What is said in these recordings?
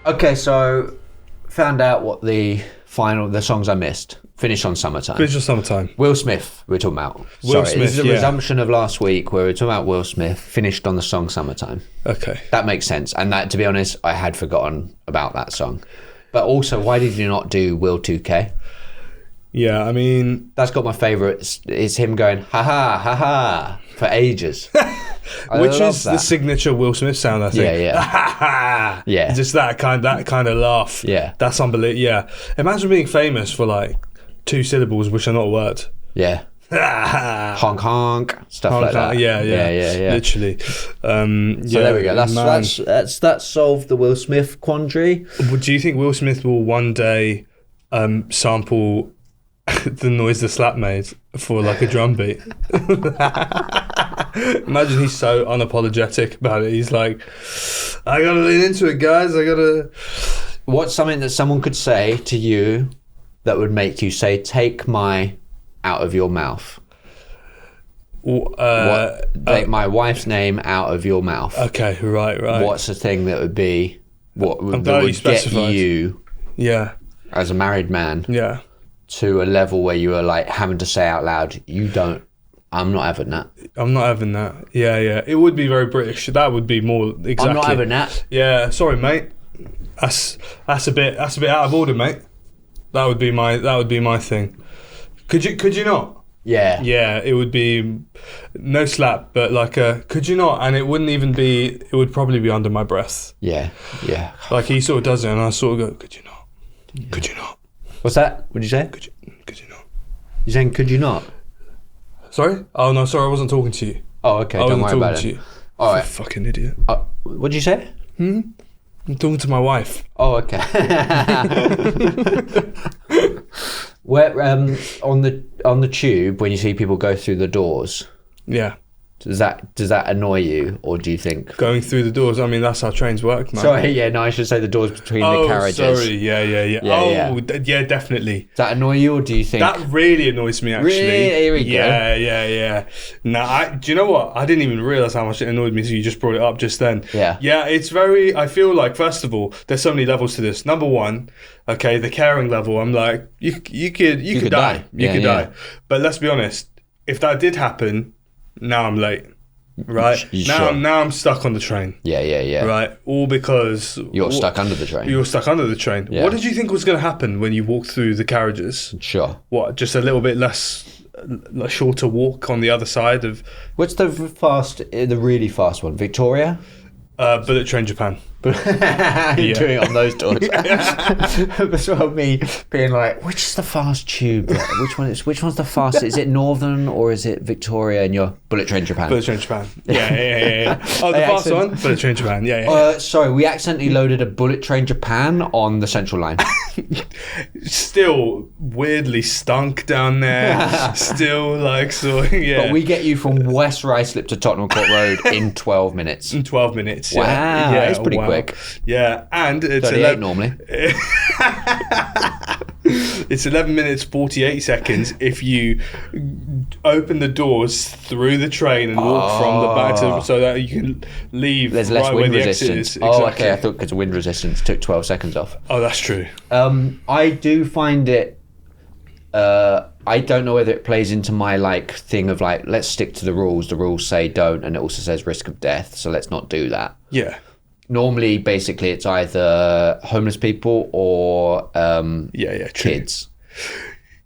Okay, so found out what the songs I missed. Finish on Summertime. Finish on Summertime. Will Smith, we're talking about. Will Sorry, Smith, this is a yeah. resumption of last week where we were talking about Will Smith, finished on the song Summertime. Okay. That makes sense. And that, to be honest, I had forgotten about that song. But also, why did you not do Will 2K? Yeah, I mean... That's got my favourite. It's him going, ha-ha, ha-ha, for ages. Which is the signature Will Smith sound, I think. Yeah. Yeah. Just that kind of laugh. Yeah. That's unbelievable. Yeah. Imagine being famous for like 2 syllables, which are not a word. Yeah. Honk, honk, stuff like that. Yeah. Literally. So there we go. That's solved the Will Smith quandary. Do you think Will Smith will one day sample the noise the slap made for like a drum beat? Imagine he's so unapologetic about it. He's like, I gotta lean into it, guys. What's something that someone could say to you that would make you say, take my out of your mouth? Take my wife's name out of your mouth. Okay, right. What's the thing that would be that would get you as a married man to a level where you are like having to say out loud, I'm not having that. I'm not having that. Yeah. It would be very British. That would be more exactly. I'm not having that. Yeah, sorry, mate. That's a bit out of order, mate. That would be my thing. Could you not? Yeah. Yeah, it would be no slap, but like could you not? And it wouldn't even be. It would probably be under my breath. Yeah. Like he sort of does it, and I sort of go, could you not? Yeah. Could you not? What's that? What'd you say? Could you not? You're saying could you not? Sorry? Oh no, sorry, I wasn't talking to you. Oh, okay. Don't worry about it. You. All right. Fucking idiot. What'd you say? I'm talking to my wife. Oh, okay. Where on the tube when you see people go through the doors? Yeah. Does that annoy you, or do you think going through the doors? I mean, that's how trains work, man. Sorry, yeah, no, I should say the doors between the carriages. Sorry, yeah. Yeah, definitely. Does that annoy you, or do you think that really annoys me? Actually, really? Here we go. Yeah. Now, do you know what? I didn't even realize how much it annoyed me. So you just brought it up just then. Yeah. It's very. I feel like first of all, there's so many levels to this. Number one, okay, the caring level. I'm like, you could die. You could die. But let's be honest. If that did happen. Now I'm late, right? Sure? Now I'm stuck on the train. Yeah. Right, all because you're stuck under the train. You're stuck under the train. Yeah. What did you think was going to happen when you walked through the carriages? Sure. What? Just a little bit shorter walk on the other side of. What's the really fast one? Victoria. Bullet Train Japan. Doing it on those doors. That's what I mean. Being like, which is the fast tube? Which one's the fastest? Is it Northern or is it Victoria? And you're Bullet Train Japan. Bullet Train Japan. Yeah. Oh, the fast one. Bullet Train Japan. Yeah. Sorry, we accidentally loaded a Bullet Train Japan on the Central Line. Still weirdly stunk down there. Still yeah. But we get you from West Ruislip to Tottenham Court Road in 12 minutes. In 12 minutes. Wow. Yeah. It's pretty quick. Yeah, and it's 38 normally. It's 11 minutes 48 seconds if you open the doors through the train and walk from the back so that you can leave. There's less wind resistance. Exactly. Oh, okay. I thought because wind resistance took 12 seconds off. Oh, that's true. I do find it. I don't know whether it plays into my thing of let's stick to the rules. The rules say don't, and it also says risk of death, so let's not do that. Yeah. Normally, basically, it's either homeless people or true. kids.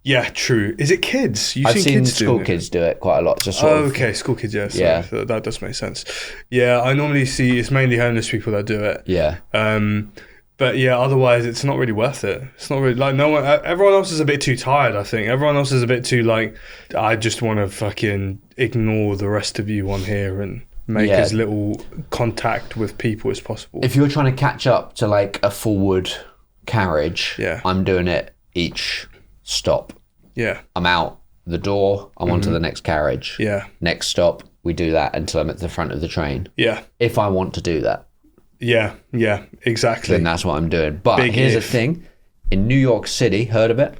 Yeah, true. Is it kids? I've seen school kids do it quite a lot. Okay, school kids, yeah. Yeah. That does make sense. Yeah, I normally see it's mainly homeless people that do it. Yeah. But yeah, otherwise it's not really worth it. It's not really everyone else is a bit too tired, I think. Everyone else is a bit too I just want to fucking ignore the rest of you on here and make as little contact with people as possible. If you're trying to catch up to a forward carriage, yeah. I'm doing it each stop. Yeah. I'm out the door, I'm onto the next carriage. Yeah. Next stop, we do that until I'm at the front of the train. Yeah. If I want to do that. Yeah, exactly. Then that's what I'm doing. But here's the thing. In New York City, heard of it?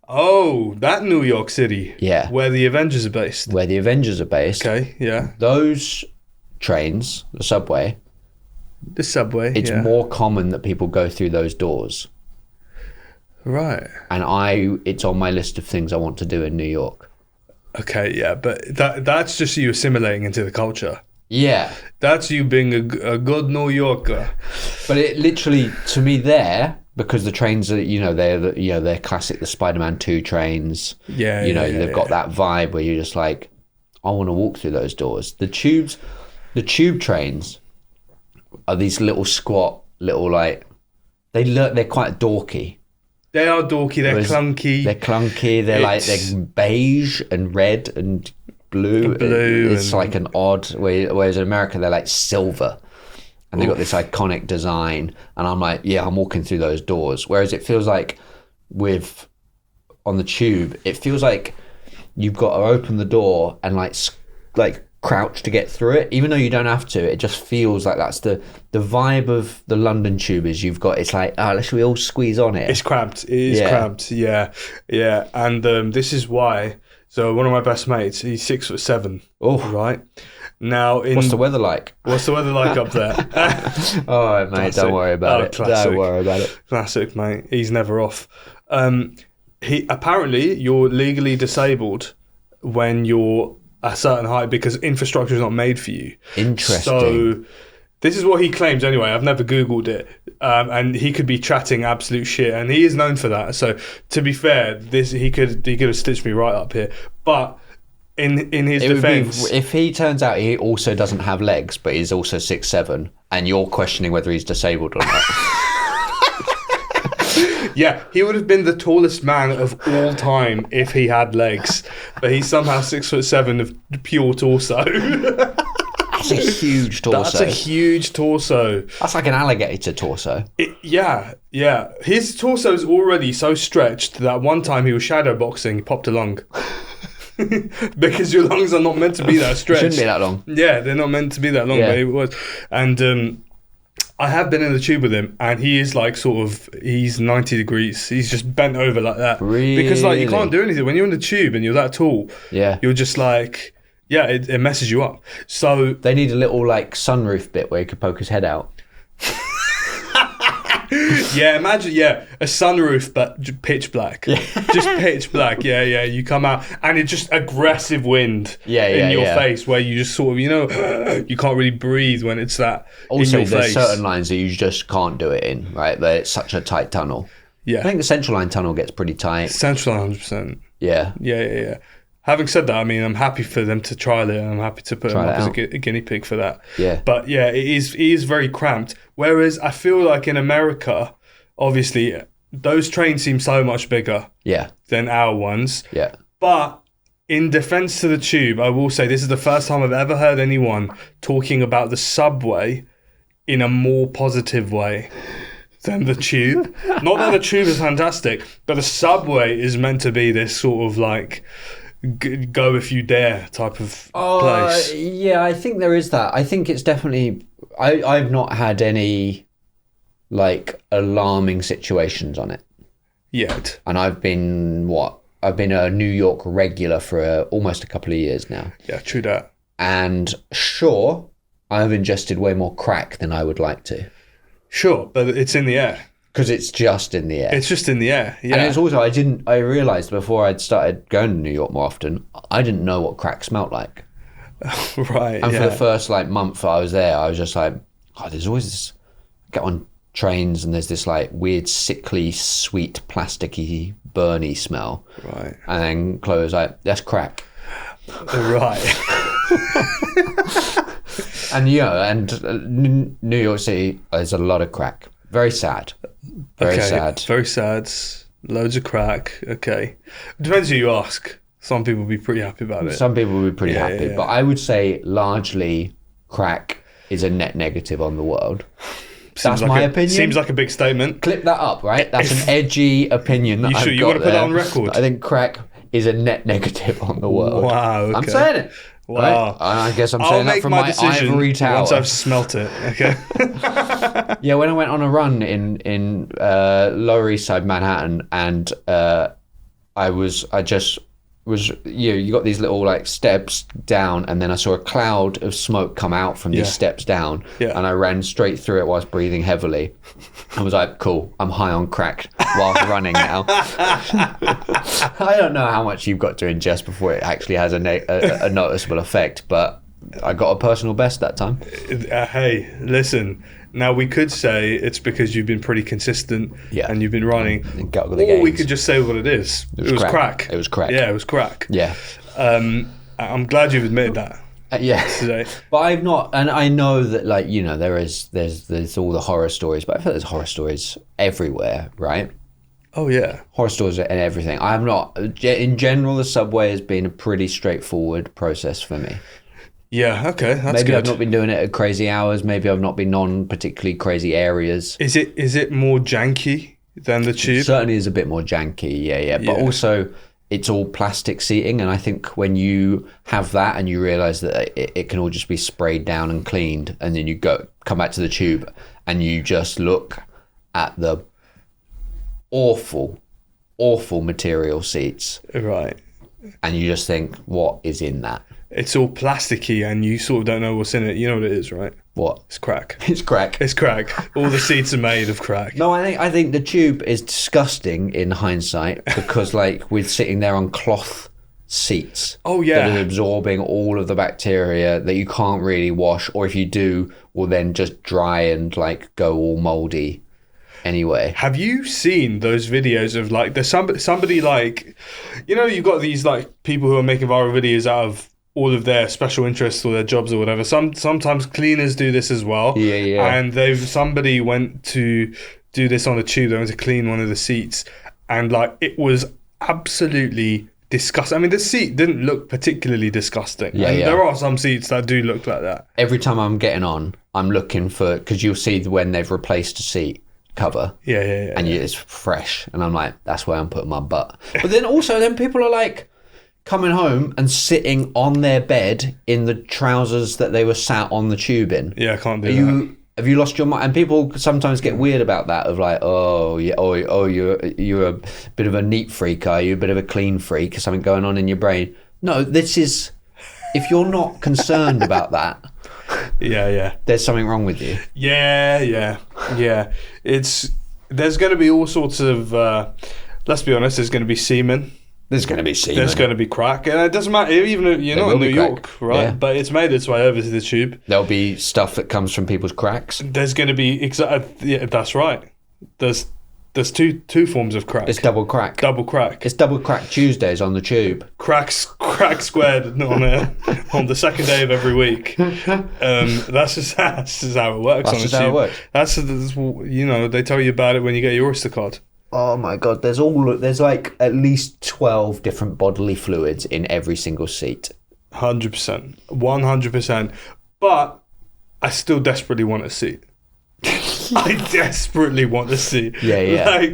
Oh, that New York City. Yeah. Where the Avengers are based. Okay, yeah. Those trains, the subway, The subway. It's more common that people go through those doors. Right. And it's on my list of things I want to do in New York. Okay, yeah, but that's just you assimilating into the culture. Yeah. That's you being a good New Yorker. But it literally, to me there, because the trains are, they're classic, the Spider-Man 2 trains. Yeah, they've got that vibe where you're just like, I want to walk through those doors. The tube trains are these little squat, they're quite dorky. They are dorky, they're clunky. They're clunky, they're beige and red and blue. It's like an odd, whereas in America they're like silver. And they've got this iconic design. And I'm like, yeah, I'm walking through those doors. Whereas it feels like on the tube, it feels like you've got to open the door and like crouch to get through it, even though you don't have to. It just feels like that's the vibe of the London tube. Is it's like, should we all squeeze on it? It's cramped. It is cramped. Yeah. And this is why. So one of my best mates, he's 6'7". Oh, right. Now, what's the weather like? What's the weather like up there? All right, mate. Classic. Don't worry about it. Classic. Don't worry about it. Classic, mate. He's never off. Apparently, you're legally disabled when you're a certain height because infrastructure is not made for you. Interesting. So this is what he claims anyway. I've never Googled it. And he could be chatting absolute shit, and he is known for that. So to be fair, he could have stitched me right up here. But in his defense, if he turns out he also doesn't have legs, but he's also 6'7", and you're questioning whether he's disabled or not. Yeah, he would have been the tallest man of all time if he had legs, but he's somehow 6'7" of pure torso. That's a huge torso. That's a huge torso. That's like an alligator torso. Yeah. His torso is already so stretched that one time he was shadow boxing, he popped a lung. Because your lungs are not meant to be that stretched. Shouldn't be that long. Yeah, they're not meant to be that long, but it was. And I have been in the tube with him, and he is like he's 90 degrees. He's just bent over like that. Really? Because like you can't do anything. When you're in the tube and you're that tall, you're just like, it messes you up. So they need a little like sunroof bit where he could poke his head out. Yeah, imagine, a sunroof, but pitch black. Just pitch black, you come out, and it's just aggressive wind in your face, where you just sort of, you can't really breathe when it's that also, in your there's face. certain lines that you just can't do it in, right? It's such a tight tunnel. Yeah. I think the Central Line tunnel gets pretty tight. Central Line, 100%. Yeah. Yeah. Having said that, I mean, I'm happy for them to trial it, and I'm happy to put them up as a guinea pig for that. Yeah. But yeah, it is very cramped. Whereas I feel like in America, obviously, those trains seem so much bigger than our ones. Yeah. But in defense to the tube, I will say this is the first time I've ever heard anyone talking about the subway in a more positive way than the tube. Not that the tube is fantastic, but the subway is meant to be this sort of like go if you dare type of place. Yeah, I think there is that. I think it's definitely... I've not had any like alarming situations on it yet. And I've been a New York regular for almost a couple of years now. Yeah, true that. And sure, I've ingested way more crack than I would like to. Sure, but it's in the air. Because it's just in the air. It's just in the air, yeah. And it's also, I realised before I'd started going to New York more often, I didn't know what crack smelled like. Right, and for the first month I was there, I was just like, there's always this... Get on trains and there's this like weird, sickly, sweet, plasticky, burny smell. Right. And then Chloe was like, that's crack. Right. And New York City, there's a lot of crack. Very sad. Very sad. Very sad. Loads of crack. Okay. Depends who you ask. Some people will be pretty happy about it. Some people will be pretty happy. Yeah. But I would say largely crack is a net negative on the world. That's my opinion. Seems like a big statement. Clip that up, right? That's an edgy opinion that I've got. You want to put that on record? I think crack is a net negative on the world. Wow. Okay. I'm saying it. Wow. Right? I guess I'm saying that from my ivory tower. Once I've smelt it. Okay. Yeah, when I went on a run in Lower East Side Manhattan, and I you got these little like steps down, and then I saw a cloud of smoke come out from these steps down, and I ran straight through it whilst breathing heavily. I was like, cool, I'm high on crack whilst running now. I don't know how much you've got to ingest before it actually has a noticeable effect, but I got a personal best that time. Hey, listen. Now, we could say it's because you've been pretty consistent and you've been running. Or we could just say what it is. It was crack. It was crack. Yeah, it was crack. Yeah. I'm glad you've admitted that. Today. But I've not, and I know that, like, you know, there's all the horror stories, but I feel there's horror stories everywhere, right? Oh, yeah. Horror stories and everything. I'm not, in general, the subway has been a pretty straightforward process for me. Yeah, okay, that's maybe good. I've not been doing it at crazy hours. Maybe I've not been on particularly crazy areas. Is it more janky than the tube? It certainly is a bit more janky, yeah. But also, it's all plastic seating, and I think when you have that and you realise that it can all just be sprayed down and cleaned, and then you come back to the tube and you just look at the awful material seats. Right. And you just think, what is in that? It's all plasticky and you sort of don't know what's in it. You know what it is, right? What? It's crack. It's crack. It's crack. All the seats are made of crack. No, I think the tube is disgusting in hindsight because, like, we're sitting there on cloth seats. Oh, yeah. That are absorbing all of the bacteria that you can't really wash, or if you do, will then just dry and, like, go all mouldy anyway. Have you seen those videos of, like, there's somebody like, you know, you've got these, like, people who are making viral videos out of all of their special interests or their jobs or whatever. Sometimes cleaners do this as well. Yeah. And somebody went to do this on the tube. They went to clean one of the seats, and, like, it was absolutely disgusting. I mean, the seat didn't look particularly disgusting. Yeah. There are some seats that do look like that. Every time I'm getting on, I'm looking for, because you'll see when they've replaced a seat cover. Yeah. And it's fresh, and I'm like, that's where I'm putting my butt. But then people are like coming home and sitting on their bed in the trousers that they were sat on the tube in. Yeah, I can't do that. Have you lost your mind? And people sometimes get weird about that, of like, you're a bit of a neat freak, are you? A bit of a clean freak, something going on in your brain. No, this is, if you're not concerned about that, there's something wrong with you. Yeah. There's going to be all sorts of, let's be honest, there's going to be semen. There's going to be semen. There's going to be crack. And it doesn't matter, even if you're not in New York, right? Yeah. But it's made its way over to the tube. There'll be stuff that comes from people's cracks. There's going to be, yeah, that's right. There's two forms of crack. It's double crack. Double crack. It's double crack Tuesdays on the tube. Crack squared on the second day of every week. That's just how it works. That's just how it works. That's, you know, they tell you about it when you get your Oyster card. Oh my God, there's like at least 12 different bodily fluids in every single seat. 100%. 100%. But I still desperately want a seat. I desperately want a seat. Yeah.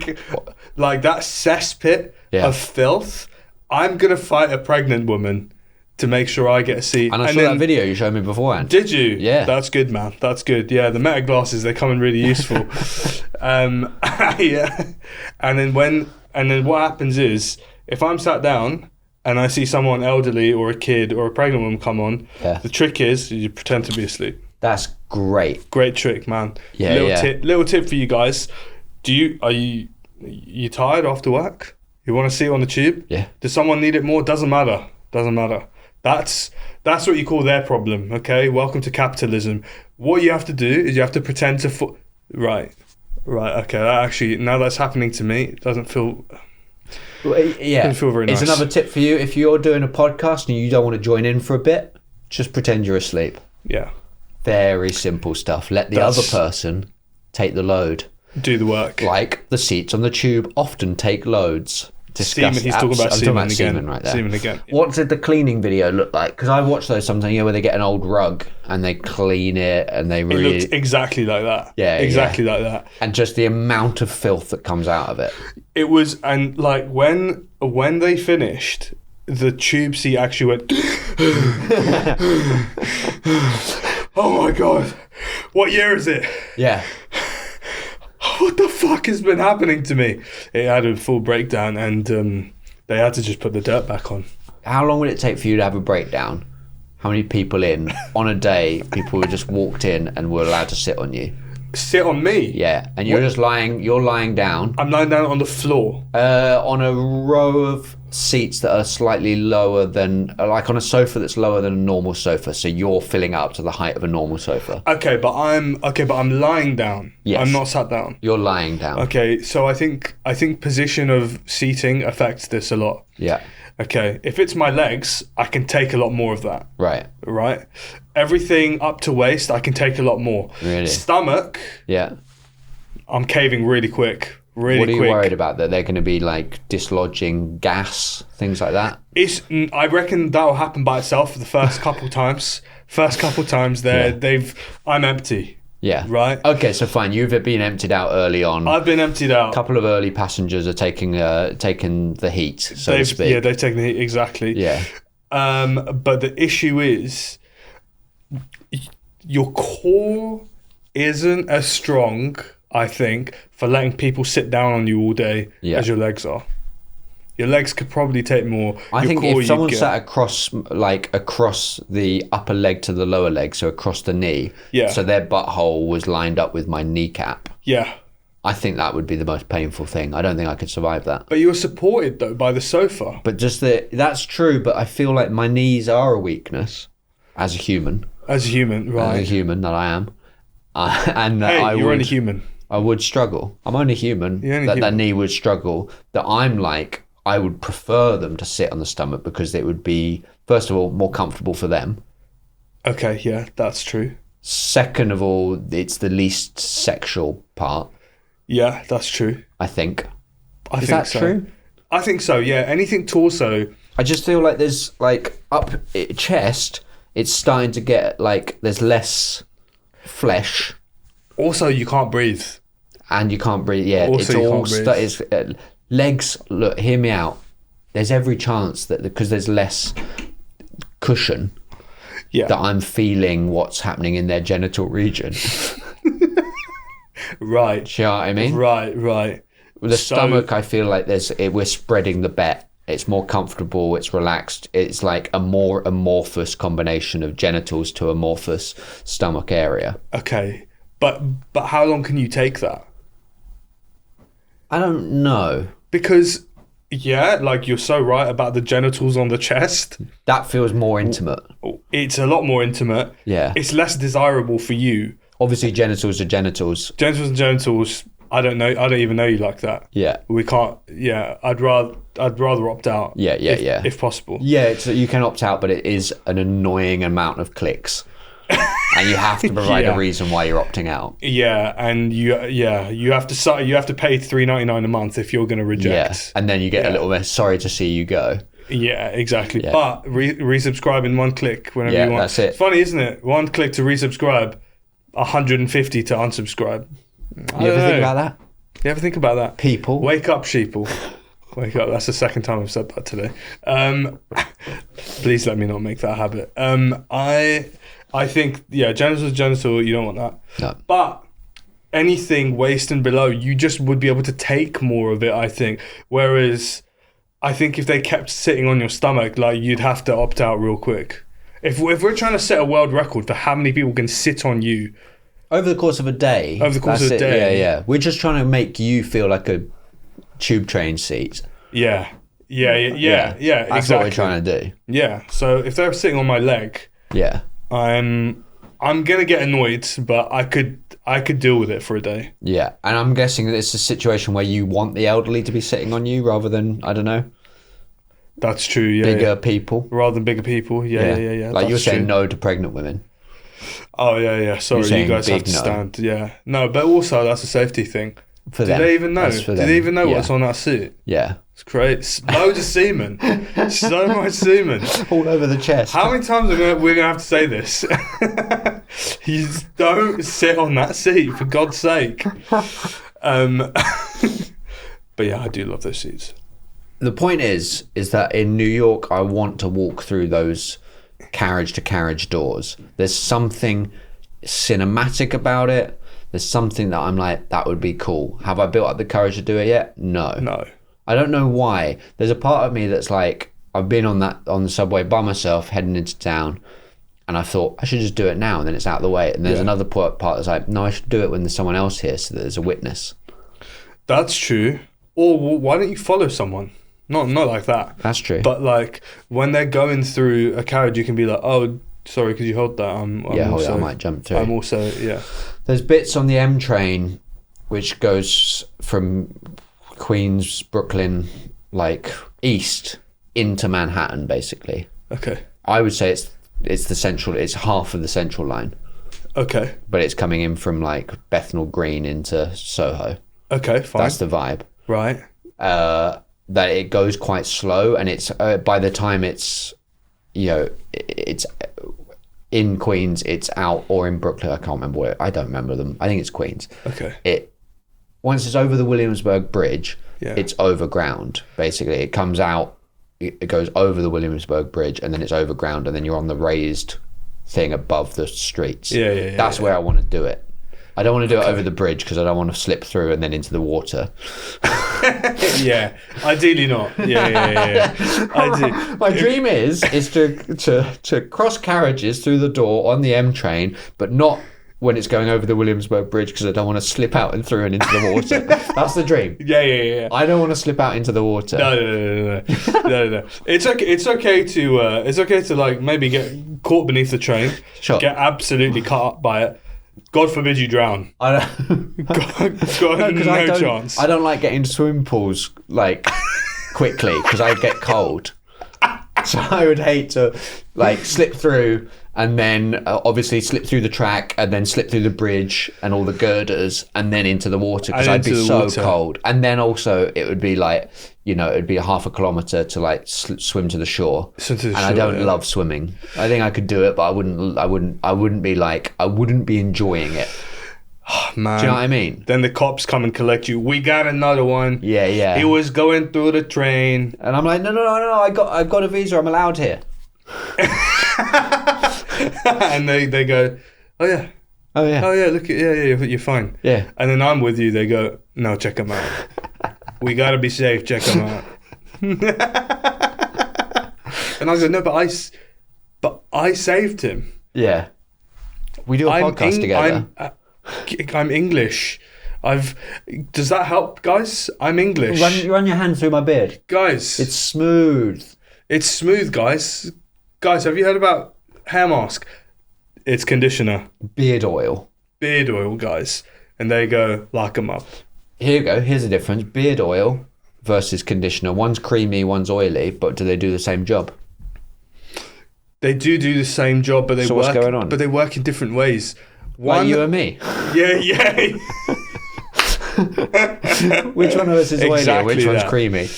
Like that cesspit of filth. I'm going to fight a pregnant woman to make sure I get a seat. And I saw that video you showed me beforehand. Did you? Yeah. That's good, man. That's good. Yeah, the meta glasses, they come in really useful. Yeah. And then what happens is, if I'm sat down and I see someone elderly or a kid or a pregnant woman come on, the trick is you pretend to be asleep. That's great. Great trick, man. Yeah, Little tip for you guys. Are you tired after work? You want to see it on the tube? Yeah. Does someone need it more? Doesn't matter. That's what you call their problem, okay? Welcome to capitalism. What you have to do is you have to pretend to... Right, okay. That actually, now that's happening to me, it doesn't feel... Yeah. Doesn't feel very nice. It's another tip for you. If you're doing a podcast and you don't want to join in for a bit, just pretend you're asleep. Yeah. Very simple stuff. Let the other person take the load. Do the work. Like the seats on the tube often take loads. Semen, he's talking about semen again. Semen right there. Semen again. What did the cleaning video look like? Because I watch those sometimes, where they get an old rug and they clean it and they really... It looked exactly like that. Yeah, exactly like that. And just the amount of filth that comes out of it. It was, and like when they finished, the tube seat actually went... Oh my God, what year is it? Yeah. What the fuck has been happening to me? It had a full breakdown, and they had to just put the dirt back on. how long would it take for you to have a breakdown? How many people in on a day? People who just walked in and were allowed to sit on you. Sit on me? Yeah, and you're just lying. You're lying down. I'm lying down on the floor. On a row of seats that are slightly lower than, like on a sofa that's lower than a normal sofa. So you're filling up to the height of a normal sofa. Okay, but I'm lying down. Yes. I'm not sat down. You're lying down. Okay, so I think position of seating affects this a lot. Yeah. Okay, if it's my legs, I can take a lot more of that. Right. Everything up to waist, I can take a lot more. Really? Stomach. Yeah. I'm caving really quick. What are you worried about? That they're going to be like dislodging gas, things like that? I reckon that will happen by itself for the first couple times. I'm empty. Yeah. Right? Okay, so fine. You've been emptied out early on. I've been emptied out. A couple of early passengers are taking the heat, so to speak. Yeah, they've taken the heat, exactly. Yeah. But the issue is your core isn't as strong, I think, for letting people sit down on you all day as your legs are. Your legs could probably take more. I think if someone sat across the upper leg to the lower leg, so across the knee, so their butthole was lined up with my kneecap. Yeah. I think that would be the most painful thing. I don't think I could survive that. But you were supported though by the sofa. But that's true. But I feel like my knees are a weakness as a human. As a human, right? As a human that I am, you're only human. I would struggle. I'm only human. That knee would struggle. That I'm like. I would prefer them to sit on the stomach because it would be, first of all, more comfortable for them. Okay, yeah, that's true. Second of all, it's the least sexual part. Yeah, that's true. I think. Is that true? I think so, yeah. Anything torso. I just feel like there's, like, up chest, it's starting to get, like, there's less flesh. Also, you can't breathe. And you can't breathe, yeah. Also, you can't breathe. Legs, look, hear me out. There's every chance that because there's less cushion, that I'm feeling what's happening in their genital region. Right. Do you know what I mean? Right. With the stomach, I feel like we're spreading the bet. It's more comfortable. It's relaxed. It's like a more amorphous combination of genitals to amorphous stomach area. Okay, but how long can you take that? I don't know. Because, like you're so right about the genitals on the chest. That feels more intimate. It's a lot more intimate. Yeah. It's less desirable for you. Obviously, genitals are genitals. Genitals and genitals, I don't know. I don't even know you like that. Yeah. We can't, I'd rather opt out. Yeah. If possible. Yeah, you can opt out, but it is an annoying amount of clicks. And you have to provide a reason why you're opting out. Yeah, and you have to pay $3.99 a month if you're going to reject. Yeah, and then you get a little bit sorry to see you go. Yeah, exactly. Yeah. But resubscribe in one click whenever you want. That's it. It's funny, isn't it? One click to resubscribe, 150 to unsubscribe. You ever think about that? You ever think about that? People. Wake up, sheeple. Wake up. That's the second time I've said that today. Please let me not make that habit. I think, genital, you don't want that. No. But anything waist and below, you just would be able to take more of it, I think. Whereas I think if they kept sitting on your stomach, like you'd have to opt out real quick. If we're trying to set a world record for how many people can sit on you. Over the course of a day. Yeah. We're just trying to make you feel like a tube train seat. Yeah. That's exactly what we're trying to do. Yeah. So if they're sitting on my leg. Yeah. I'm gonna get annoyed, but I could deal with it for a day. Yeah, and I'm guessing that it's a situation where you want the elderly to be sitting on you rather than, I don't know. That's true. Yeah, bigger people rather than bigger people. Yeah. Like you're saying no to pregnant women. Oh yeah. Sorry, you guys have to stand. Yeah, no, but also that's a safety thing. For them. Do they even know? Do they even know what's on that seat? Yeah. It's great. Loads of semen. So much semen. All over the chest. How many times are we going to have to say this? You don't sit on that seat, for God's sake. But yeah, I do love those seats. The point is that in New York, I want to walk through those carriage-to-carriage doors. There's something cinematic about it. There's something that I'm like, that would be cool. Have I built up the courage to do it yet? No. No. I don't know why. There's a part of me that's like, I've been on the subway by myself heading into town, and I thought I should just do it now, and then it's out of the way. And there's another part that's like, no, I should do it when there's someone else here, so that there's a witness. That's true. Or why don't you follow someone? Not like that. That's true. But like when they're going through a carriage, you can be like, oh, sorry, could you hold that? I might jump through. I'm also, There's bits on the M train which goes from Queens, Brooklyn, like east into Manhattan, basically. Okay. I would say it's the central. It's half of the central line. Okay. But it's coming in from like Bethnal Green into Soho. Okay, fine. That's the vibe. Right. That it goes quite slow, and it's by the time it's, it's in Queens, it's out, or in Brooklyn. I can't remember where. I don't remember them. I think it's Queens. Okay. Once it's over the Williamsburg Bridge, it's overground. Basically, it comes out. It goes over the Williamsburg Bridge, and then it's overground, and then you're on the raised thing above the streets. Yeah. That's where I want to do it. I don't want to do it over the bridge because I don't want to slip through and then into the water. Yeah, ideally not. Yeah. My dream is to cross carriages through the door on the M train, but not when it's going over the Williamsburg Bridge because I don't want to slip out and through and into the water. That's the dream. Yeah. I don't want to slip out into the water. No. It's okay to like maybe get caught beneath the train, sure. Get absolutely cut up by it. God forbid you drown. I don't. No chance. I don't like getting into swimming pools like quickly because I get cold. So I would hate to like slip through and then obviously slip through the track and then slip through the bridge and all the girders and then into the water because I'd be so cold. And then also it would be like, it'd be a half a kilometre to like swim to the shore. I don't love swimming. I think I could do it, but I wouldn't be enjoying it. Oh, man. Do you know what I mean? Then the cops come and collect you. We got another one. Yeah. He was going through the train. And I'm like, no. I've got a visa. I'm allowed here. And they go, oh yeah, look, you're fine. Yeah. And then I'm with you. They go, no, check him out. We gotta be safe. Check him out. And I go, no, but I saved him. Yeah. We do a podcast together. I'm English. Does that help, guys? I'm English. Run your hand through my beard, guys. It's smooth. It's smooth, guys. Guys, have you heard about hair mask? It's conditioner. Beard oil, guys. And they go, lock them up. Here you go. Here's the difference. Beard oil versus conditioner. One's creamy, one's oily, but do they do the same job? They do the same job, but what's going on? But they work in different ways. Like you and me. Yeah. Which one of us is oily and which one's creamy?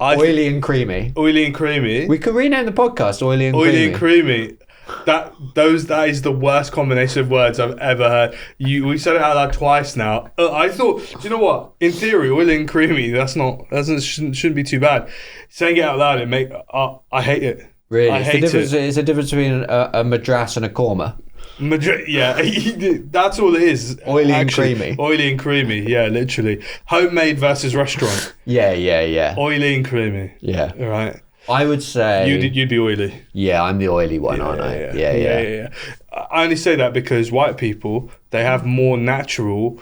Oily and creamy. Oily and creamy. We could rename the podcast Oily and Creamy. Oily and creamy. That is the worst combination of words I've ever heard. We said it out loud twice now. I thought, do you know what? In theory, oily and creamy. Shouldn't be too bad. Saying it out loud, I hate it. Really, it's the difference between a madras and a korma. Yeah, that's all it is. Oily and creamy. Oily and creamy, yeah, literally. Homemade versus restaurant. Yeah. Oily and creamy. Yeah. All right. I would say... You'd be oily. Yeah, I'm the oily one, aren't I? Yeah. I only say that because white people, they have more natural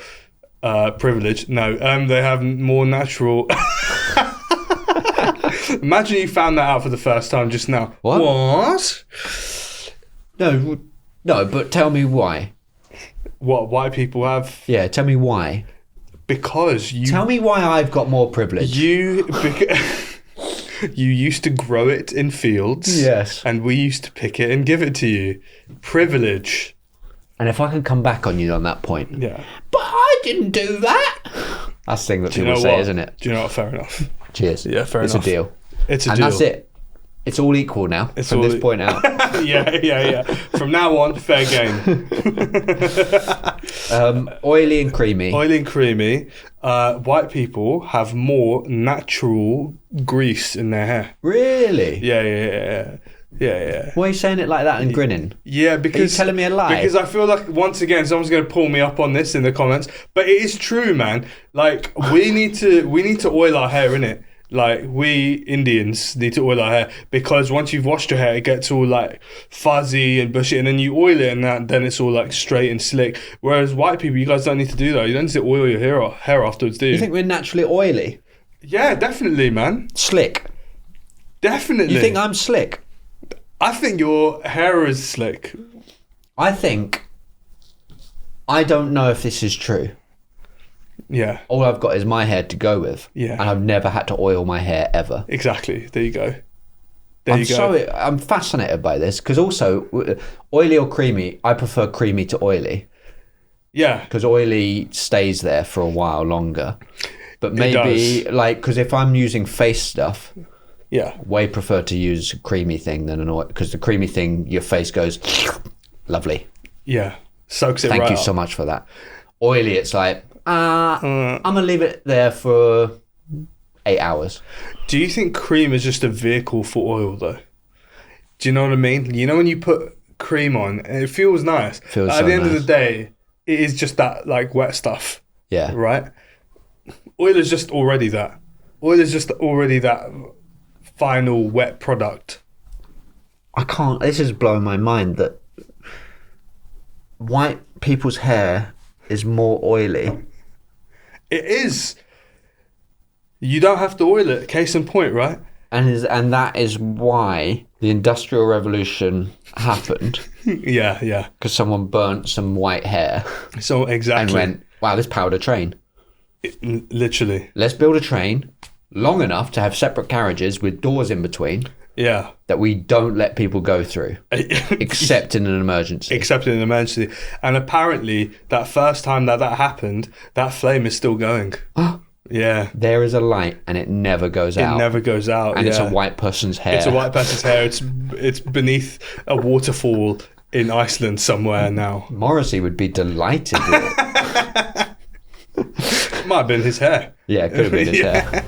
privilege. No, they have more natural... Imagine you found that out for the first time just now. What? No, but tell me why. What white people have? Yeah, tell me why. Because you... Tell me why I've got more privilege. You used to grow it in fields. Yes. And we used to pick it and give it to you. Privilege. And if I could come back on you on that point. Yeah. But I didn't do that. That's the thing that people say, isn't it? Do you know what? Fair enough. Cheers. Yeah, fair enough. It's a deal. It's a deal. And that's it. It's all equal now from this point out. Yeah. From now on, fair game. Oily and creamy. Oily and creamy. White people have more natural grease in their hair. Really? Yeah. Why are you saying it like that and grinning? Yeah, because... Are you telling me a lie? Because I feel like, once again, someone's going to pull me up on this in the comments. But it is true, man. Like, we need to oil our hair, innit? Like, we Indians need to oil our hair because once you've washed your hair, it gets all like fuzzy and bushy, and then you oil it, and then it's all like straight and slick. Whereas white people, you guys don't need to do that. You don't need to oil your hair afterwards, do you? You think we're naturally oily? Yeah, definitely, man. Slick? Definitely. You think I'm slick? I think your hair is slick. I don't know if this is true. Yeah. All I've got is my hair to go with. Yeah. And I've never had to oil my hair ever. Exactly. There you go. I'm fascinated by this because also oily or creamy, I prefer creamy to oily. Yeah. Because oily stays there for a while longer. But maybe because if I'm using face stuff, way prefer to use a creamy thing than an oil, because the creamy thing, your face goes lovely. Yeah. Soaks it right. Thank you so much for that. Oily, it's like I'm gonna leave it there for 8 hours. Do you think cream is just a vehicle for oil though? Do you know what I mean? You know when you put cream on and it feels nice. At the end of the day, it is just that like wet stuff. Yeah. Right? Oil is just already that. Oil is just already that final wet product. This is blowing my mind that white people's hair is more oily. It is. You don't have to oil it. Case in point, right? And that is why the Industrial Revolution happened. Yeah. Because someone burnt some white hair. So exactly. And went, wow, let's power a train. Literally. Let's build a train long enough to have separate carriages with doors in between. Yeah. That we don't let people go through. Except in an emergency. Except in an emergency. And apparently, that first time that happened, that flame is still going. Yeah. There is a light and it never goes out. It never goes out. And it's a white person's hair. It's a white person's hair. It's beneath a waterfall in Iceland somewhere now. Morrissey would be delighted with it. Might have been his hair. Yeah, it could have been his hair.